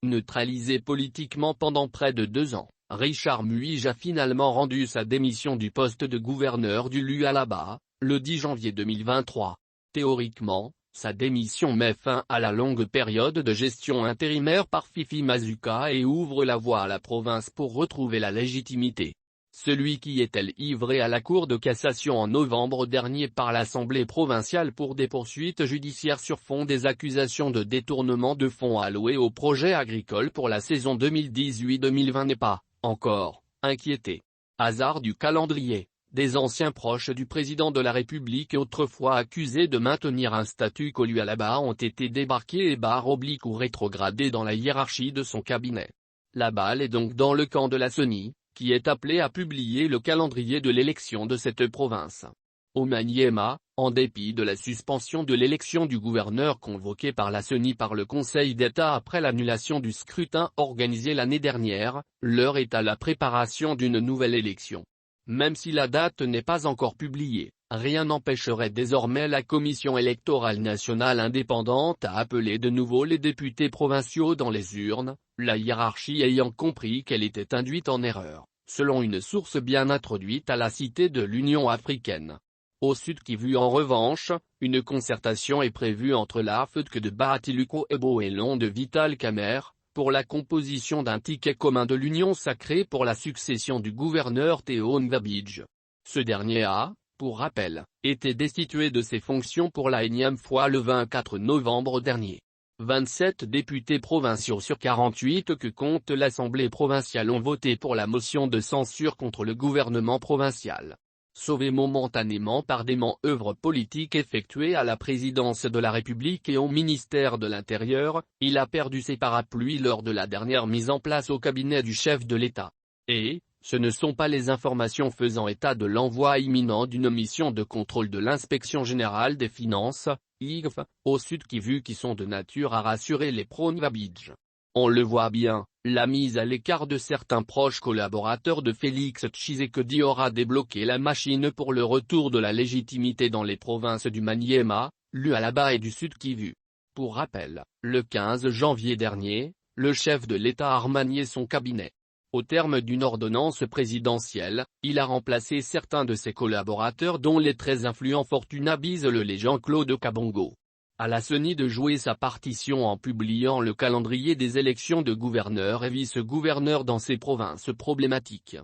Neutralisé politiquement pendant près de 2 ans, Richard Muige a finalement rendu sa démission du poste de gouverneur du Lualaba, le 10 janvier 2023. Théoriquement, sa démission met fin à la longue période de gestion intérimaire par Fifi Mazuka et ouvre la voie à la province pour retrouver la légitimité. Celui qui était livré à la Cour de cassation en novembre dernier par l'Assemblée provinciale pour des poursuites judiciaires sur fond des accusations de détournement de fonds alloués aux projets agricoles pour la saison 2018-2020 n'est pas, encore, inquiété. Hasard du calendrier, des anciens proches du président de la République autrefois accusés de maintenir un statu quo là-bas ont été débarqués et ou rétrogradés dans la hiérarchie de son cabinet. La balle est donc dans le camp de la CENI, qui est appelé à publier le calendrier de l'élection de cette province. Au Maniema, en dépit de la suspension de l'élection du gouverneur convoquée par la CENI par le Conseil d'État après l'annulation du scrutin organisé l'année dernière, l'heure est à la préparation d'une nouvelle élection. Même si la date n'est pas encore publiée, rien n'empêcherait désormais la Commission électorale nationale indépendante à appeler de nouveau les députés provinciaux dans les urnes, la hiérarchie ayant compris qu'elle était induite en erreur, selon une source bien introduite à la Cité de l'Union africaine. Au Sud Kivu en revanche, une concertation est prévue entre l'AFDC de Bahatiluko Ebo et l'onde Vital Kamer, pour la composition d'un ticket commun de l'Union sacrée pour la succession du gouverneur Théo Nwabidje. Ce dernier a, pour rappel, été destitué de ses fonctions pour la énième fois le 24 novembre dernier. 27 députés provinciaux sur 48 que compte l'Assemblée provinciale ont voté pour la motion de censure contre le gouvernement provincial. Sauvé momentanément par des manœuvres politiques effectuées à la présidence de la République et au ministère de l'Intérieur, il a perdu ses parapluies lors de la dernière mise en place au cabinet du chef de l'État. Et, ce ne sont pas les informations faisant état de l'envoi imminent d'une mission de contrôle de l'Inspection générale des finances, IGF, au Sud Kivu qui sont de nature à rassurer les pro-Nwabidje. On le voit bien, la mise à l'écart de certains proches collaborateurs de Félix Tshisekedi aura débloqué la machine pour le retour de la légitimité dans les provinces du Maniema, Lualaba et du Sud Kivu. Pour rappel, le 15 janvier dernier, le chef de l'État a remanié son cabinet. Au terme d'une ordonnance présidentielle, il a remplacé certains de ses collaborateurs dont les très influents Fortuna Bizele et Jean-Claude Kabongo. À la CENI de jouer sa partition en publiant le calendrier des élections de gouverneurs et vice-gouverneurs dans ces provinces problématiques.